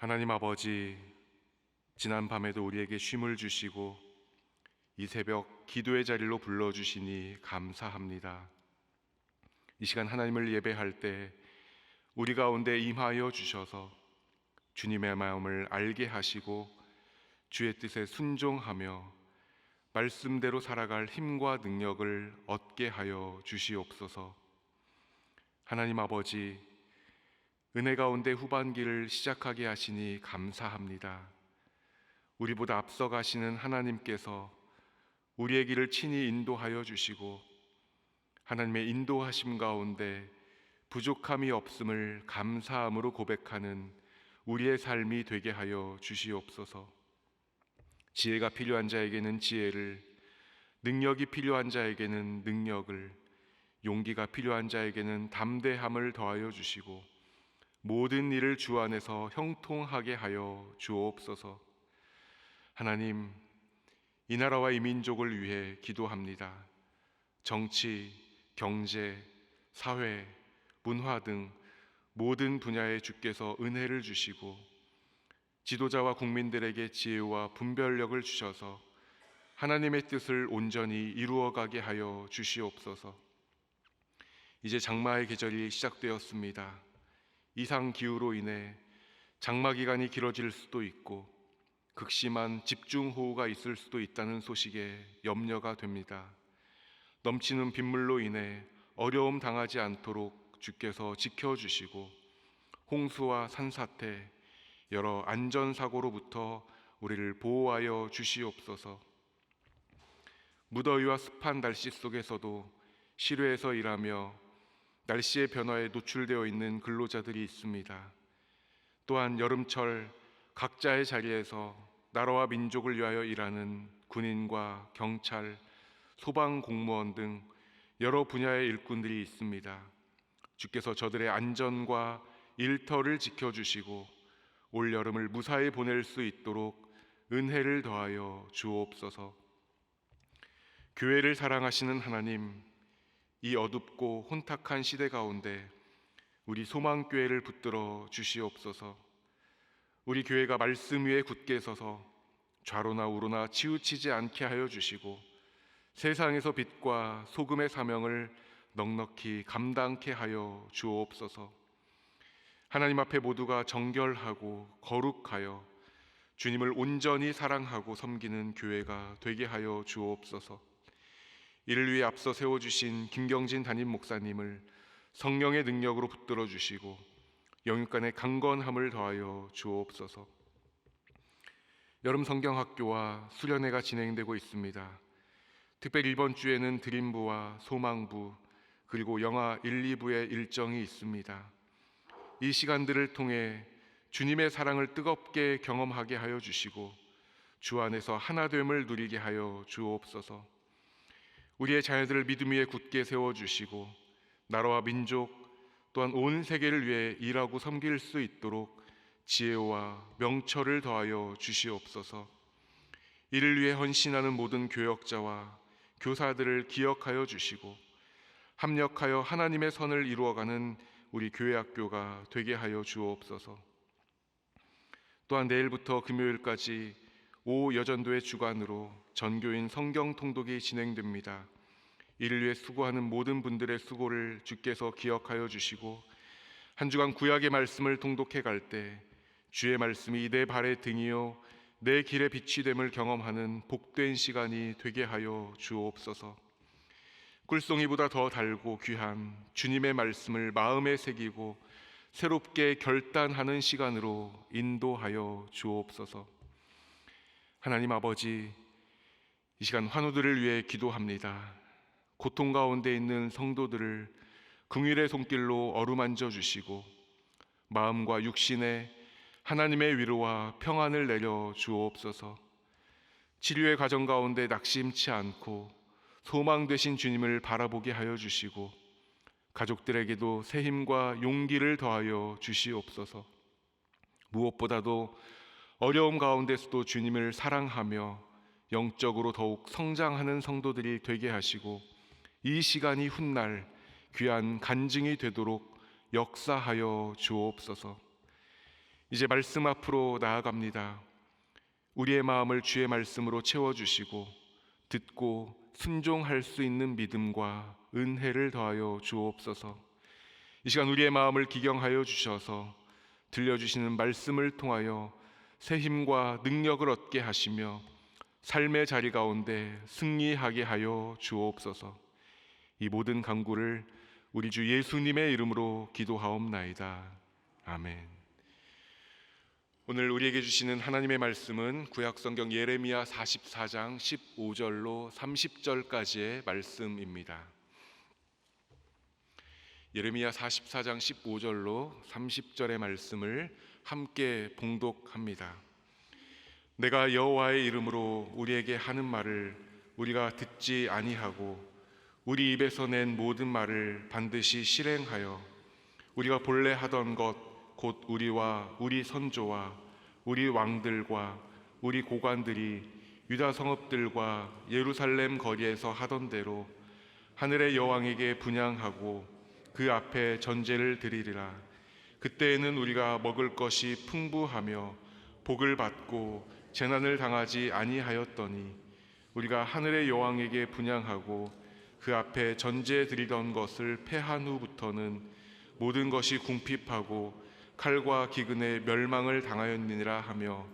하나님 아버지, 지난 밤에도 우리에게 쉼을 주시고 이 새벽 기도의 자리로 불러주시니 감사합니다. 이 시간 하나님을 예배할 때 우리 가운데 임하여 주셔서 주님의 마음을 알게 하시고 주의 뜻에 순종하며 말씀대로 살아갈 힘과 능력을 얻게 하여 주시옵소서. 하나님 아버지, 은혜 가운데 후반기를 시작하게 하시니 감사합니다. 우리보다 앞서 가시는 하나님께서 우리의 길을 친히 인도하여 주시고 하나님의 인도하심 가운데 부족함이 없음을 감사함으로 고백하는 우리의 삶이 되게 하여 주시옵소서. 지혜가 필요한 자에게는 지혜를, 능력이 필요한 자에게는 능력을, 용기가 필요한 자에게는 담대함을 더하여 주시고 모든 일을 주 안에서 형통하게 하여 주옵소서. 하나님, 이 나라와 이 민족을 위해 기도합니다. 정치, 경제, 사회, 문화 등 모든 분야에 주께서 은혜를 주시고 지도자와 국민들에게 지혜와 분별력을 주셔서 하나님의 뜻을 온전히 이루어가게 하여 주시옵소서. 이제 장마의 계절이 시작되었습니다. 이상 기후로 인해 장마 기간이 길어질 수도 있고 극심한 집중호우가 있을 수도 있다는 소식에 염려가 됩니다. 넘치는 빗물로 인해 어려움 당하지 않도록 주께서 지켜주시고 홍수와 산사태, 여러 안전사고로부터 우리를 보호하여 주시옵소서. 무더위와 습한 날씨 속에서도 실외에서 일하며 날씨의 변화에 노출되어 있는 근로자들이 있습니다. 또한 여름철 각자의 자리에서 나라와 민족을 위하여 일하는 군인과 경찰, 소방공무원 등 여러 분야의 일꾼들이 있습니다. 주께서 저들의 안전과 일터를 지켜주시고 올 여름을 무사히 보낼 수 있도록 은혜를 더하여 주옵소서. 교회를 사랑하시는 하나님, 이 어둡고 혼탁한 시대 가운데 우리 소망교회를 붙들어 주시옵소서. 우리 교회가 말씀 위에 굳게 서서 좌로나 우로나 치우치지 않게 하여 주시고 세상에서 빛과 소금의 사명을 넉넉히 감당케 하여 주옵소서. 하나님 앞에 모두가 정결하고 거룩하여 주님을 온전히 사랑하고 섬기는 교회가 되게 하여 주옵소서. 이를 위해 앞서 세워주신 김경진 담임 목사님을 성령의 능력으로 붙들어 주시고 영육간의 강건함을 더하여 주옵소서. 여름 성경학교와 수련회가 진행되고 있습니다. 특별히 이번 주에는 드림부와 소망부 그리고 영아 1, 2부의 일정이 있습니다. 이 시간들을 통해 주님의 사랑을 뜨겁게 경험하게 하여 주시고 주 안에서 하나됨을 누리게 하여 주옵소서. 우리의 자녀들을 믿음 위에 굳게 세워주시고 나라와 민족 또한 온 세계를 위해 일하고 섬길 수 있도록 지혜와 명철을 더하여 주시옵소서. 이를 위해 헌신하는 모든 교역자와 교사들을 기억하여 주시고 합력하여 하나님의 선을 이루어가는 우리 교회 학교가 되게 하여 주옵소서. 또한 내일부터 금요일까지 오여전도의 주관으로 전교인 성경 통독이 진행됩니다. 이를 위해 수고하는 모든 분들의 수고를 주께서 기억하여 주시고 한 주간 구약의 말씀을 통독해 갈 때 주의 말씀이 내 발의 등이요 내 길의 빛이 됨을 경험하는 복된 시간이 되게 하여 주옵소서. 꿀송이보다 더 달고 귀한 주님의 말씀을 마음에 새기고 새롭게 결단하는 시간으로 인도하여 주옵소서. 하나님 아버지, 이 시간 환우들을 위해 기도합니다. 고통 가운데 있는 성도들을 긍휼의 손길로 어루만져 주시고 마음과 육신에 하나님의 위로와 평안을 내려 주옵소서. 치료의 과정 가운데 낙심치 않고 소망 되신 주님을 바라보게 하여 주시고 가족들에게도 새 힘과 용기를 더하여 주시옵소서. 무엇보다도 어려움 가운데서도 주님을 사랑하며 영적으로 더욱 성장하는 성도들이 되게 하시고 이 시간이 훗날 귀한 간증이 되도록 역사하여 주옵소서. 이제 말씀 앞으로 나아갑니다. 우리의 마음을 주의 말씀으로 채워주시고 듣고 순종할 수 있는 믿음과 은혜를 더하여 주옵소서. 이 시간 우리의 마음을 기경하여 주셔서 들려주시는 말씀을 통하여 새 힘과 능력을 얻게 하시며 삶의 자리 가운데 승리하게 하여 주옵소서. 이 모든 간구를 우리 주 예수님의 이름으로 기도하옵나이다. 아멘. 오늘 우리에게 주시는 하나님의 말씀은 구약성경 예레미야 44장 15절로 30절까지의 말씀입니다. 예레미야 44장 15절로 30절의 말씀을 함께 봉독합니다. 내가 여호와의 이름으로 우리에게 하는 말을 우리가 듣지 아니하고 우리 입에서 낸 모든 말을 반드시 실행하여 우리가 본래 하던 것 곧 우리와 우리 선조와 우리 왕들과 우리 고관들이 유다 성읍들과 예루살렘 거리에서 하던 대로 하늘의 여왕에게 분향하고 그 앞에 전제를 드리리라. 그때에는 우리가 먹을 것이 풍부하며 복을 받고 재난을 당하지 아니하였더니 우리가 하늘의 여왕에게 분향하고 그 앞에 전제 드리던 것을 패한 후부터는 모든 것이 궁핍하고 칼과 기근에 멸망을 당하였느니라 하며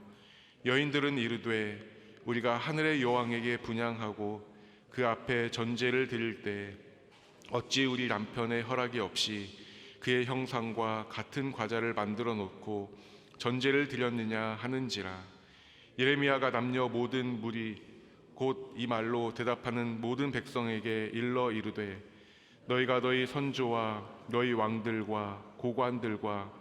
여인들은 이르되 우리가 하늘의 여왕에게 분향하고 그 앞에 전제를 드릴 때 어찌 우리 남편의 허락이 없이 그의 형상과 같은 과자를 만들어 놓고 전제를 드렸느냐 하는지라. 예레미야가 남녀 모든 무리 곧 이 말로 대답하는 모든 백성에게 일러 이르되 너희가 너희 선조와 너희 왕들과 고관들과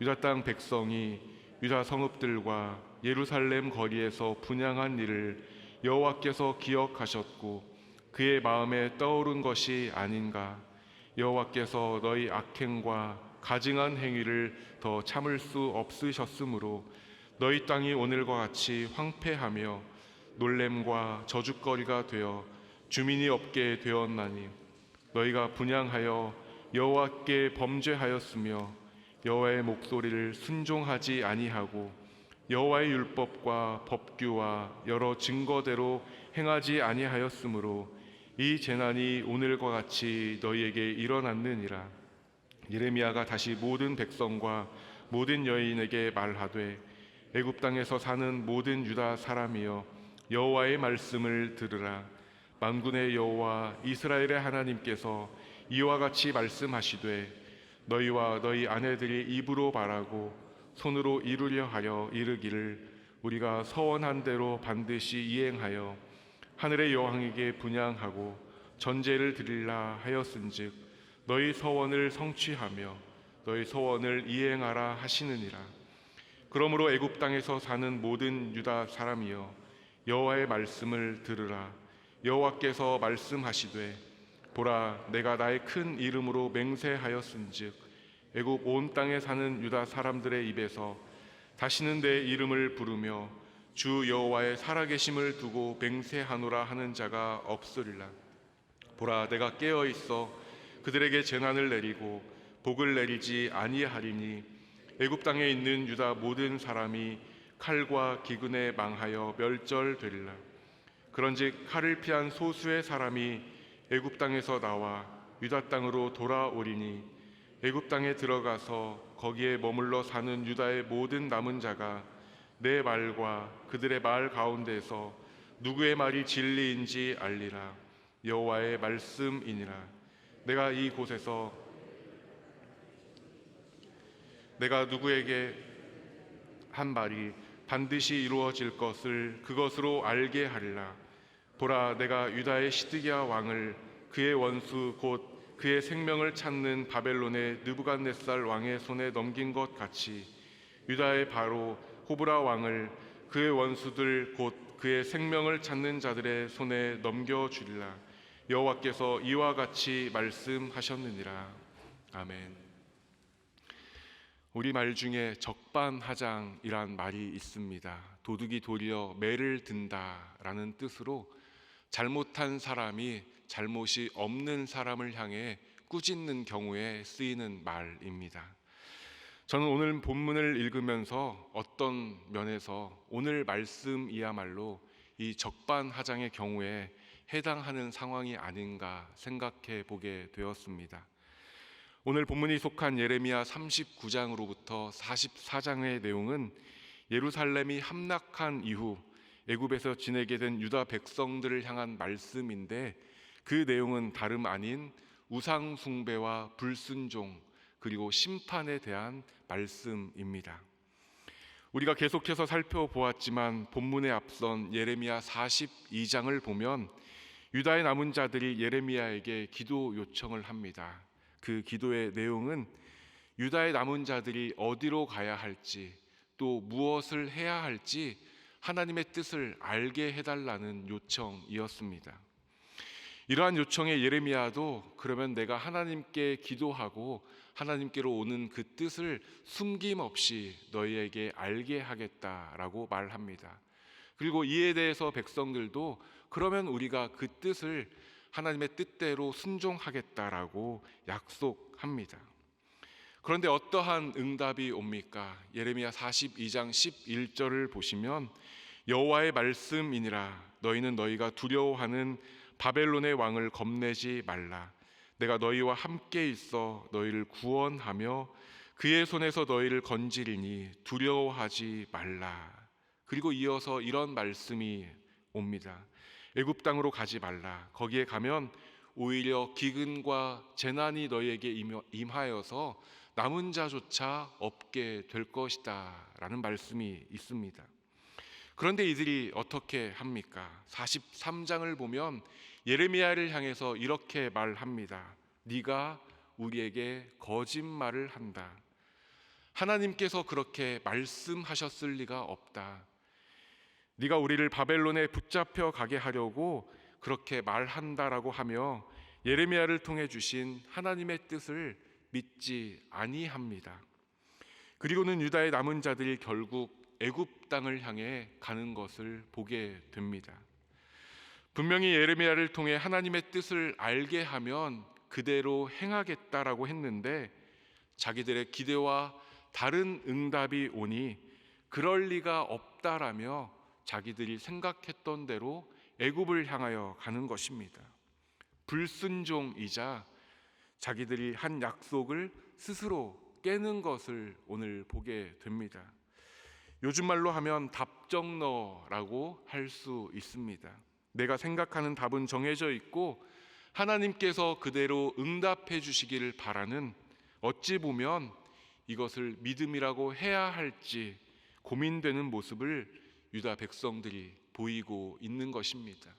유다 땅 백성이 유다 성읍들과 예루살렘 거리에서 분향한 일을 여호와께서 기억하셨고 그의 마음에 떠오른 것이 아닌가. 여호와께서 너희 악행과 가증한 행위를 더 참을 수 없으셨으므로 너희 땅이 오늘과 같이 황폐하며 놀램과 저주거리가 되어 주민이 없게 되었나니 너희가 분향하여 여호와께 범죄하였으며 여호와의 목소리를 순종하지 아니하고 여호와의 율법과 법규와 여러 증거대로 행하지 아니하였으므로 이 재난이 오늘과 같이 너희에게 일어났느니라. 예레미야가 다시 모든 백성과 모든 여인에게 말하되 애굽 땅에서 사는 모든 유다 사람이여 여호와의 말씀을 들으라. 만군의 여호와 이스라엘의 하나님께서 이와 같이 말씀하시되 너희와 너희 아내들이 입으로 말하고 손으로 이루려 하여 이르기를 우리가 서원한 대로 반드시 이행하여 하늘의 여왕에게 분향하고 전제를 드리라 하였은즉 너희 서원을 성취하며 너희 서원을 이행하라 하시느니라. 그러므로 애굽 땅에서 사는 모든 유다 사람이여 여호와의 말씀을 들으라. 여호와께서 말씀하시되 보라 내가 나의 큰 이름으로 맹세하였은즉 애굽 온 땅에 사는 유다 사람들의 입에서 다시는 내 이름을 부르며 주 여호와의 살아계심을 두고 맹세하노라 하는 자가 없으리라. 보라 내가 깨어 있어 그들에게 재난을 내리고 복을 내리지 아니하리니 애굽 땅에 있는 유다 모든 사람이 칼과 기근에 망하여 멸절되리라. 그런즉 칼을 피한 소수의 사람이 애굽 땅에서 나와 유다 땅으로 돌아오리니 애굽 땅에 들어가서 거기에 머물러 사는 유다의 모든 남은 자가 내 말과 그들의 말 가운데서 누구의 말이 진리인지 알리라. 여호와의 말씀이니라. 내가 이 곳에서 내가 누구에게 한 말이 반드시 이루어질 것을 그것으로 알게 하리라. 보라 내가 유다의 시드기야 왕을 그의 원수 곧 그의 생명을 찾는 바벨론의 느부갓네살 왕의 손에 넘긴 것 같이 유다의 바로 호브라 왕을 그의 원수들 곧 그의 생명을 찾는 자들의 손에 넘겨주리라. 여호와께서 이와 같이 말씀하셨느니라. 아멘. 우리말 중에 적반하장이란 말이 있습니다. 도둑이 도리어 매를 든다라는 뜻으로 잘못한 사람이 잘못이 없는 사람을 향해 꾸짖는 경우에 쓰이는 말입니다. 저는 오늘 본문을 읽으면서 어떤 면에서 오늘 말씀이야말로 이 적반하장의 경우에 해당하는 상황이 아닌가 생각해 보게 되었습니다. 오늘 본문이 속한 예레미야 39장으로부터 44장의 내용은 예루살렘이 함락한 이후 애굽에서 지내게 된 유다 백성들을 향한 말씀인데, 그 내용은 다름 아닌 우상 숭배와 불순종 그리고 심판에 대한 말씀입니다. 우리가 계속해서 살펴보았지만 본문에 앞선 예레미야 42장을 보면 유다의 남은 자들이 예레미야에게 기도 요청을 합니다. 그 기도의 내용은 유다의 남은 자들이 어디로 가야 할지, 또 무엇을 해야 할지 하나님의 뜻을 알게 해달라는 요청이었습니다. 이러한 요청에 예레미야도 그러면 내가 하나님께 기도하고 하나님께로 오는 그 뜻을 숨김없이 너희에게 알게 하겠다라고 말합니다. 그리고 이에 대해서 백성들도 그러면 우리가 그 뜻을 하나님의 뜻대로 순종하겠다라고 약속합니다. 그런데 어떠한 응답이 옵니까? 예레미야 42장 11절을 보시면 여호와의 말씀이니라 너희는 너희가 두려워하는 바벨론의 왕을 겁내지 말라. 내가 너희와 함께 있어 너희를 구원하며 그의 손에서 너희를 건지리니 두려워하지 말라. 그리고 이어서 이런 말씀이 옵니다. 애굽 땅으로 가지 말라. 거기에 가면 오히려 기근과 재난이 너희에게 임하여서 남은 자조차 없게 될 것이다 라는 말씀이 있습니다. 그런데 이들이 어떻게 합니까? 43장을 보면 예레미야를 향해서 이렇게 말합니다. 네가 우리에게 거짓말을 한다. 하나님께서 그렇게 말씀하셨을 리가 없다. 네가 우리를 바벨론에 붙잡혀 가게 하려고 그렇게 말한다라고 하며 예레미야를 통해 주신 하나님의 뜻을 믿지 아니합니다. 그리고는 유다의 남은 자들이 결국 애굽 땅을 향해 가는 것을 보게 됩니다. 분명히 예레미야를 통해 하나님의 뜻을 알게 하면 그대로 행하겠다라고 했는데 자기들의 기대와 다른 응답이 오니 그럴 리가 없다라며 자기들이 생각했던 대로 애굽을 향하여 가는 것입니다. 불순종이자 자기들이 한 약속을 스스로 깨는 것을 오늘 보게 됩니다. 요즘 말로 하면 답정너라고 할 수 있습니다. 내가 생각하는 답은 정해져 있고 하나님께서 그대로 응답해 주시기를 바라는, 어찌 보면 이것을 믿음이라고 해야 할지 고민되는 모습을 유다 백성들이 보이고 있는 것입니다.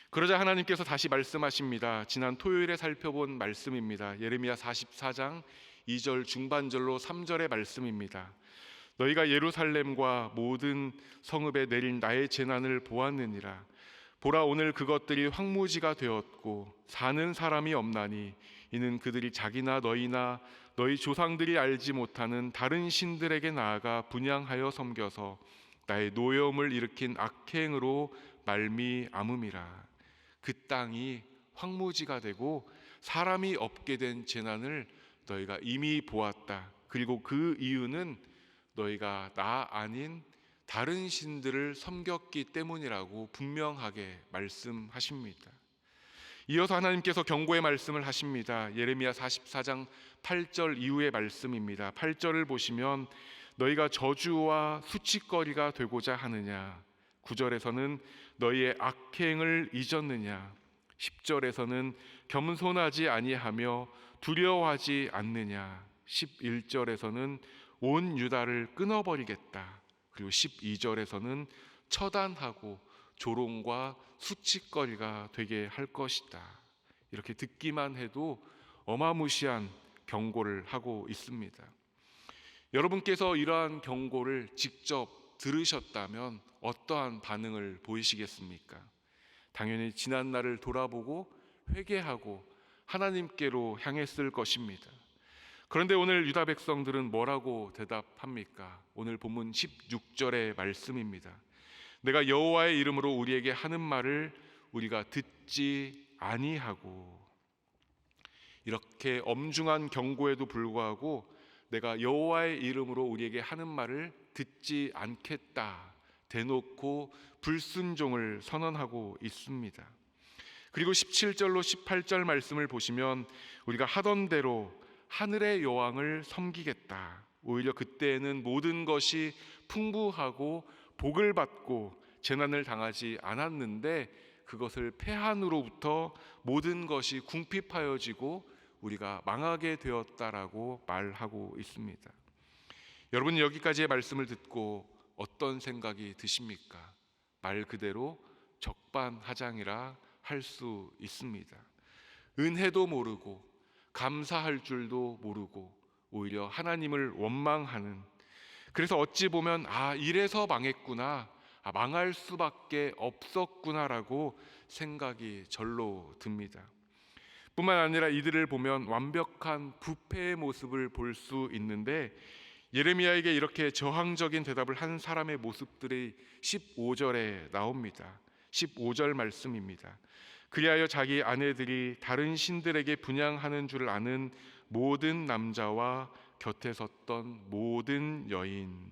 그러자 하나님께서 다시 말씀하십니다. 지난 토요일에 살펴본 말씀입니다. 예레미야 44장 2절 중반절로 3절의 말씀입니다. 너희가 예루살렘과 모든 성읍에 내린 나의 재난을 보았느니라. 보라, 오늘 그것들이 황무지가 되었고 사는 사람이 없나니 이는 그들이 자기나 너희나 너희 조상들이 알지 못하는 다른 신들에게 나아가 분향하여 섬겨서 나의 노여움을 일으킨 악행으로 말미암음이라. 그 땅이 황무지가 되고 사람이 없게 된 재난을 너희가 이미 보았다. 그리고 그 이유는 너희가 나 아닌 다른 신들을 섬겼기 때문이라고 분명하게 말씀하십니다. 이어서 하나님께서 경고의 말씀을 하십니다. 예레미야 44장 8절 이후의 말씀입니다. 8절을 보시면 너희가 저주와 수치거리가 되고자 하느냐. 9절에서는 너희의 악행을 잊었느냐. 10절에서는 겸손하지 아니하며 두려워하지 않느냐. 11절에서는 온 유다를 끊어버리겠다. 그리고 12절에서는 처단하고 조롱과 수치거리가 되게 할 것이다. 이렇게 듣기만 해도 어마무시한 경고를 하고 있습니다. 여러분께서 이러한 경고를 직접 들으셨다면 어떠한 반응을 보이시겠습니까? 당연히 지난 날을 돌아보고 회개하고 하나님께로 향했을 것입니다. 그런데 오늘 유다 백성들은 뭐라고 대답합니까? 오늘 본문 16절의 말씀입니다. 내가 여호와의 이름으로 우리에게 하는 말을 우리가 듣지 아니하고. 이렇게 엄중한 경고에도 불구하고 내가 여호와의 이름으로 우리에게 하는 말을 듣지 않겠다 대놓고 불순종을 선언하고 있습니다. 그리고 17절로 18절 말씀을 보시면 우리가 하던 대로 하늘의 여왕을 섬기겠다, 오히려 그때에는 모든 것이 풍부하고 복을 받고 재난을 당하지 않았는데 그것을 폐한으로부터 모든 것이 궁핍하여지고 우리가 망하게 되었다라고 말하고 있습니다. 여러분, 여기까지의 말씀을 듣고 어떤 생각이 드십니까? 말 그대로 적반하장이라 할 수 있습니다. 은혜도 모르고 감사할 줄도 모르고 오히려 하나님을 원망하는, 그래서 어찌 보면 이래서 망했구나, 망할 수밖에 없었구나라고 생각이 절로 듭니다. 뿐만 아니라 이들을 보면 완벽한 부패의 모습을 볼 수 있는데 예레미야에게 이렇게 저항적인 대답을 한 사람의 모습들이 15절에 나옵니다. 15절 말씀입니다. 그리하여 자기 아내들이 다른 신들에게 분향하는 줄 아는 모든 남자와 곁에 섰던 모든 여인.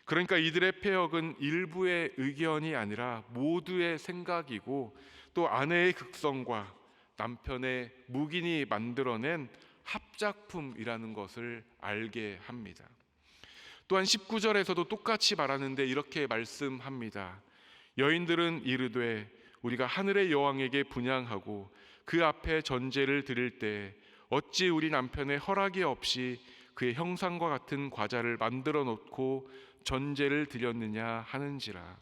그러니까 이들의 폐역은 일부의 의견이 아니라 모두의 생각이고 또 아내의 극성과 남편의 묵인이 만들어낸 합작품이라는 것을 알게 합니다. 또한 19절에서도 똑같이 말하는데 이렇게 말씀합니다. 여인들은 이르되 우리가 하늘의 여왕에게 분향하고 그 앞에 전제를 드릴 때 어찌 우리 남편의 허락이 없이 그의 형상과 같은 과자를 만들어 놓고 전제를 드렸느냐 하는지라.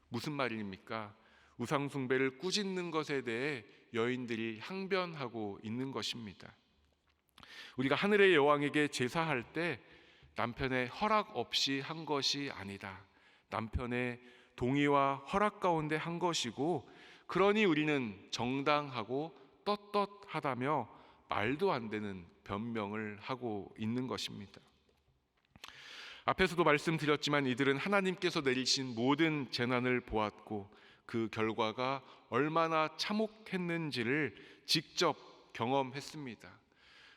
무슨 말입니까? 우상 숭배를 꾸짖는 것에 대해 여인들이 항변하고 있는 것입니다. 우리가 하늘의 여왕에게 제사할 때 남편의 허락 없이 한 것이 아니다. 남편의 동의와 허락 가운데 한 것이고, 그러니 우리는 정당하고 떳떳하다며 말도 안 되는 변명을 하고 있는 것입니다. 앞에서도 말씀드렸지만 이들은 하나님께서 내리신 모든 재난을 보았고 그 결과가 얼마나 참혹했는지를 직접 경험했습니다.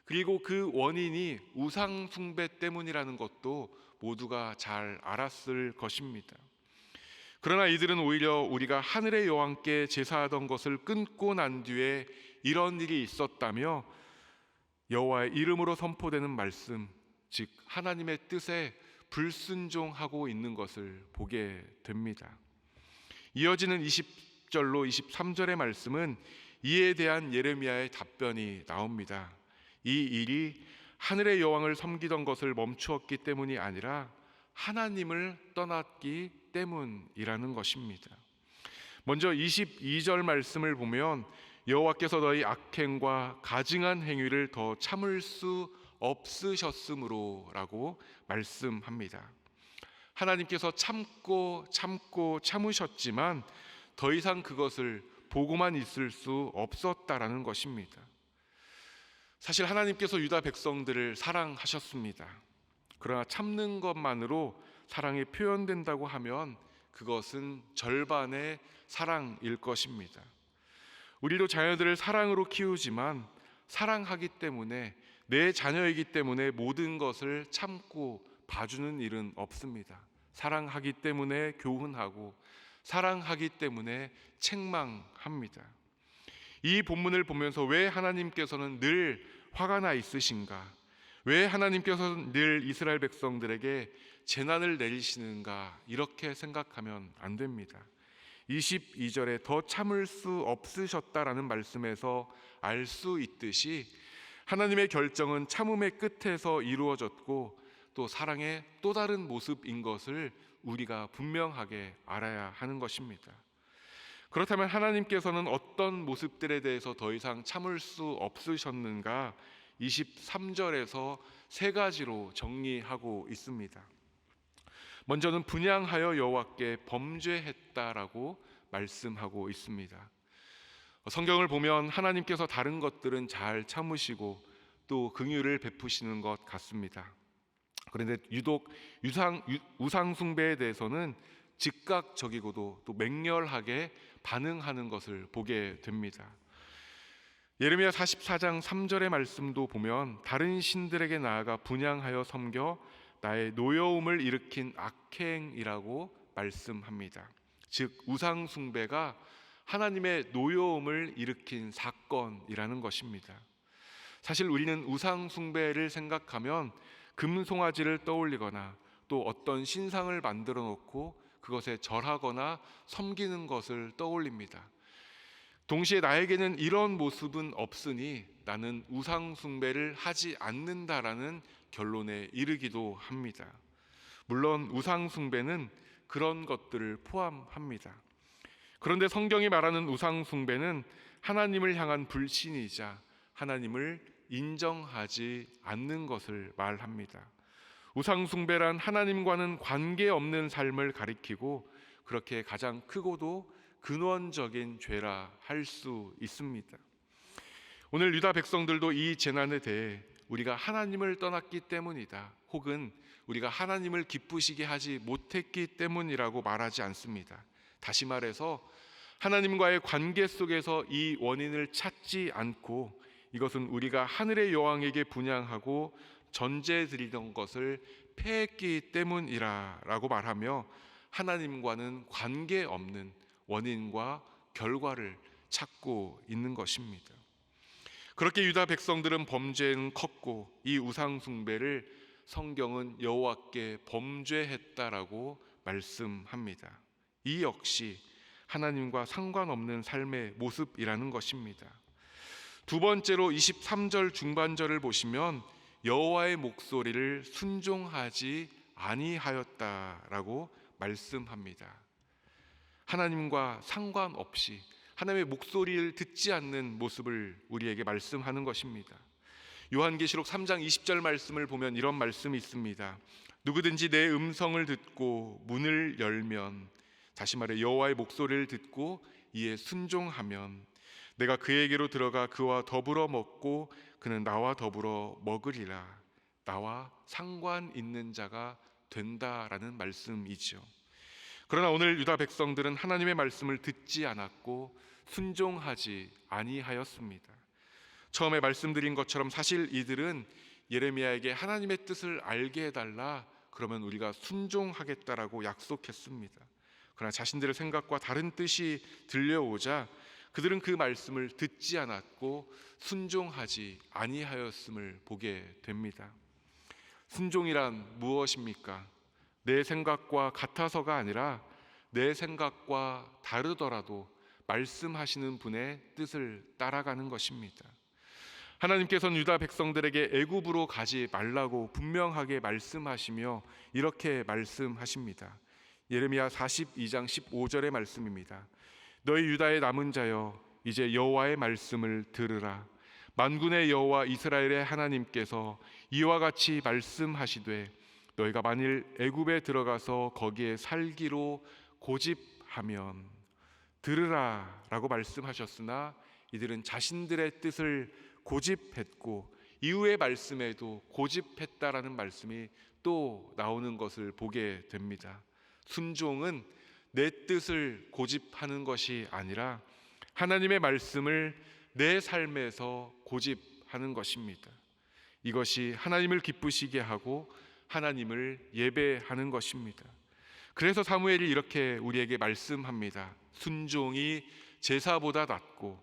그리고 그 원인이 우상 숭배 때문이라는 것도 모두가 잘 알았을 것입니다. 그러나 이들은 오히려 우리가 하늘의 여왕께 제사하던 것을 끊고 난 뒤에 이런 일이 있었다며 여호와의 이름으로 선포되는 말씀, 즉 하나님의 뜻에 불순종하고 있는 것을 보게 됩니다. 이어지는 20절로 23절의 말씀은 이에 대한 예레미야의 답변이 나옵니다. 이 일이 하늘의 여왕을 섬기던 것을 멈추었기 때문이 아니라 하나님을 떠났기 때문이라는 것입니다. 먼저 22절 말씀을 보면 여호와께서 너희 악행과 가증한 행위를 더 참을 수 없으셨으므로 라고 말씀합니다. 하나님께서 참으셨지만 더 이상 그것을 보고만 있을 수 없었다라는 것입니다. 사실 하나님께서 유다 백성들을 사랑하셨습니다. 그러나 참는 것만으로 사랑이 표현된다고 하면 그것은 절반의 사랑일 것입니다. 우리도 자녀들을 사랑으로 키우지만 사랑하기 때문에, 내 자녀이기 때문에 모든 것을 참고 봐주는 일은 없습니다. 사랑하기 때문에 교훈하고 사랑하기 때문에 책망합니다. 이 본문을 보면서 왜 하나님께서는 늘 화가 나 있으신가? 왜 하나님께서는 늘 이스라엘 백성들에게 재난을 내리시는가? 이렇게 생각하면 안 됩니다. 22절에 더 참을 수 없으셨다라는 말씀에서 알 수 있듯이 하나님의 결정은 참음의 끝에서 이루어졌고 또 사랑의 또 다른 모습인 것을 우리가 분명하게 알아야 하는 것입니다. 그렇다면 하나님께서는 어떤 모습들에 대해서 더 이상 참을 수 없으셨는가? 23절에서 세 가지로 정리하고 있습니다. 먼저는 분향하여 여호와께 범죄했다라고 말씀하고 있습니다. 성경을 보면 하나님께서 다른 것들은 잘 참으시고 또 긍휼을 베푸시는 것 같습니다. 그런데 유독 우상 숭배에 대해서는 즉각적이고도 또 맹렬하게 반응하는 것을 보게 됩니다. 예레미야 44장 3절의 말씀도 보면 다른 신들에게 나아가 분향하여 섬겨 나의 노여움을 일으킨 악행이라고 말씀합니다. 즉 우상 숭배가 하나님의 노여움을 일으킨 사건이라는 것입니다. 사실 우리는 우상 숭배를 생각하면 금송아지를 떠올리거나 또 어떤 신상을 만들어 놓고 그것에 절하거나 섬기는 것을 떠올립니다. 동시에 나에게는 이런 모습은 없으니 나는 우상 숭배를 하지 않는다라는 결론에 이르기도 합니다. 물론 우상 숭배는 그런 것들을 포함합니다. 그런데 성경이 말하는 우상 숭배는 하나님을 향한 불신이자 하나님을 인정하지 않는 것을 말합니다. 우상 숭배란 하나님과는 관계없는 삶을 가리키고 그렇게 가장 크고도 근원적인 죄라 할 수 있습니다. 오늘 유다 백성들도 이 재난에 대해 우리가 하나님을 떠났기 때문이다, 혹은 우리가 하나님을 기쁘시게 하지 못했기 때문이라고 말하지 않습니다. 다시 말해서 하나님과의 관계 속에서 이 원인을 찾지 않고 이것은 우리가 하늘의 여왕에게 분향하고 전제 드리던 것을 패했기 때문이라고 말하며 하나님과는 관계없는 원인과 결과를 찾고 있는 것입니다. 그렇게 유다 백성들은 범죄는 컸고 이 우상 숭배를 성경은 여호와께 범죄했다라고 말씀합니다. 이 역시 하나님과 상관없는 삶의 모습이라는 것입니다. 두 번째로 23절 중반절을 보시면 여호와의 목소리를 순종하지 아니하였다라고 말씀합니다. 하나님과 상관없이 하나님의 목소리를 듣지 않는 모습을 우리에게 말씀하는 것입니다. 요한계시록 3장 20절 말씀을 보면 이런 말씀이 있습니다. 누구든지 내 음성을 듣고 문을 열면, 다시 말해 여호와의 목소리를 듣고 이에 순종하면 내가 그에게로 들어가 그와 더불어 먹고 그는 나와 더불어 먹으리라. 나와 상관 있는 자가 된다라는 말씀이죠. 그러나 오늘 유다 백성들은 하나님의 말씀을 듣지 않았고 순종하지 아니하였습니다. 처음에 말씀드린 것처럼 사실 이들은 예레미야에게 하나님의 뜻을 알게 해달라, 그러면 우리가 순종하겠다라고 약속했습니다. 그러나 자신들의 생각과 다른 뜻이 들려오자 그들은 그 말씀을 듣지 않았고 순종하지 아니하였음을 보게 됩니다. 순종이란 무엇입니까? 내 생각과 같아서가 아니라 내 생각과 다르더라도 말씀하시는 분의 뜻을 따라가는 것입니다. 하나님께서는 유다 백성들에게 애굽으로 가지 말라고 분명하게 말씀하시며 이렇게 말씀하십니다. 예레미야 42장 15절의 말씀입니다. 너희 유다의 남은 자여, 이제 여호와의 말씀을 들으라. 만군의 여호와 이스라엘의 하나님께서 이와 같이 말씀하시되 너희가 만일 애굽에 들어가서 거기에 살기로 고집하면, 들으라 라고 말씀하셨으나 이들은 자신들의 뜻을 고집했고 이후의 말씀에도 고집했다라는 말씀이 또 나오는 것을 보게 됩니다. 순종은 내 뜻을 고집하는 것이 아니라 하나님의 말씀을 내 삶에서 고집하는 것입니다. 이것이 하나님을 기쁘시게 하고 하나님을 예배하는 것입니다. 그래서 사무엘이 이렇게 우리에게 말씀합니다. 순종이 제사보다 낫고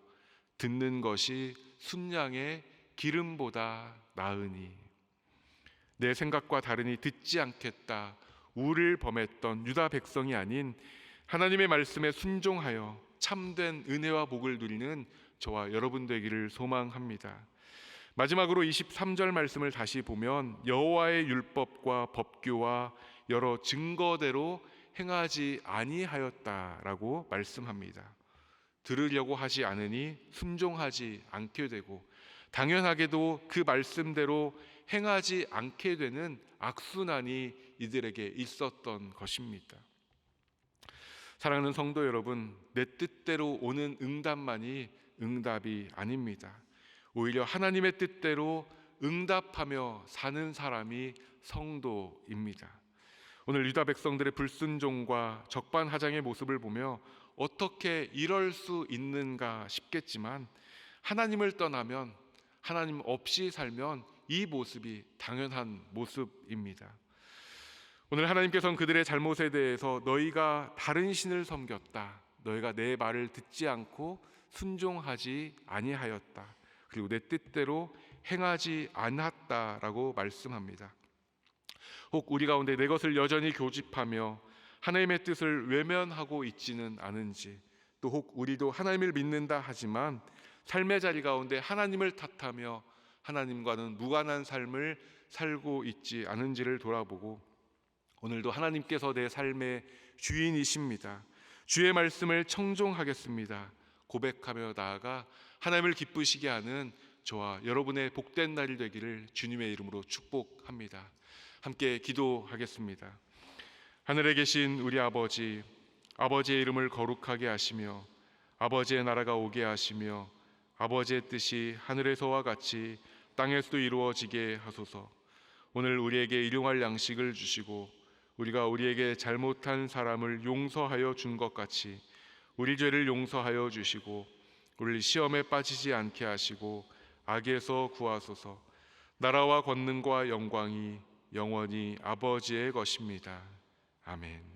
듣는 것이 순양의 기름보다 나으니. 내 생각과 다르니 듣지 않겠다 우를 범했던 유다 백성이 아닌 하나님의 말씀에 순종하여 참된 은혜와 복을 누리는 저와 여러분 되기를 소망합니다. 마지막으로 23절 말씀을 다시 보면 여호와의 율법과 법규와 여러 증거대로 행하지 아니하였다라고 말씀합니다. 들으려고 하지 않으니 순종하지 않게 되고 당연하게도 그 말씀대로 행하지 않게 되는 악순환이 이들에게 있었던 것입니다. 사랑하는 성도 여러분, 내 뜻대로 오는 응답만이 응답이 아닙니다. 오히려 하나님의 뜻대로 응답하며 사는 사람이 성도입니다. 오늘 유다 백성들의 불순종과 적반하장의 모습을 보며 어떻게 이럴 수 있는가 싶겠지만 하나님을 떠나면, 하나님 없이 살면 이 모습이 당연한 모습입니다. 오늘 하나님께서는 그들의 잘못에 대해서 너희가 다른 신을 섬겼다, 너희가 내 말을 듣지 않고 순종하지 아니하였다, 그리고 내 뜻대로 행하지 않았다라고 말씀합니다. 혹 우리 가운데 내 것을 여전히 교집하며 하나님의 뜻을 외면하고 있지는 않은지, 또 혹 우리도 하나님을 믿는다 하지만 삶의 자리 가운데 하나님을 탓하며 하나님과는 무관한 삶을 살고 있지 않은지를 돌아보고, 오늘도 하나님께서 내 삶의 주인이십니다, 주의 말씀을 청종하겠습니다 고백하며 나아가 하나님을 기쁘시게 하는 저와 여러분의 복된 날이 되기를 주님의 이름으로 축복합니다. 함께 기도하겠습니다. 하늘에 계신 우리 아버지, 아버지의 이름을 거룩하게 하시며 아버지의 나라가 오게 하시며 아버지의 뜻이 하늘에서와 같이 땅에서도 이루어지게 하소서. 오늘 우리에게 일용할 양식을 주시고 우리가 우리에게 잘못한 사람을 용서하여 준 것 같이 우리 죄를 용서하여 주시고 우리 시험에 빠지지 않게 하시고 악에서 구하소서. 나라와 권능과 영광이 영원히 아버지의 것입니다. 아멘.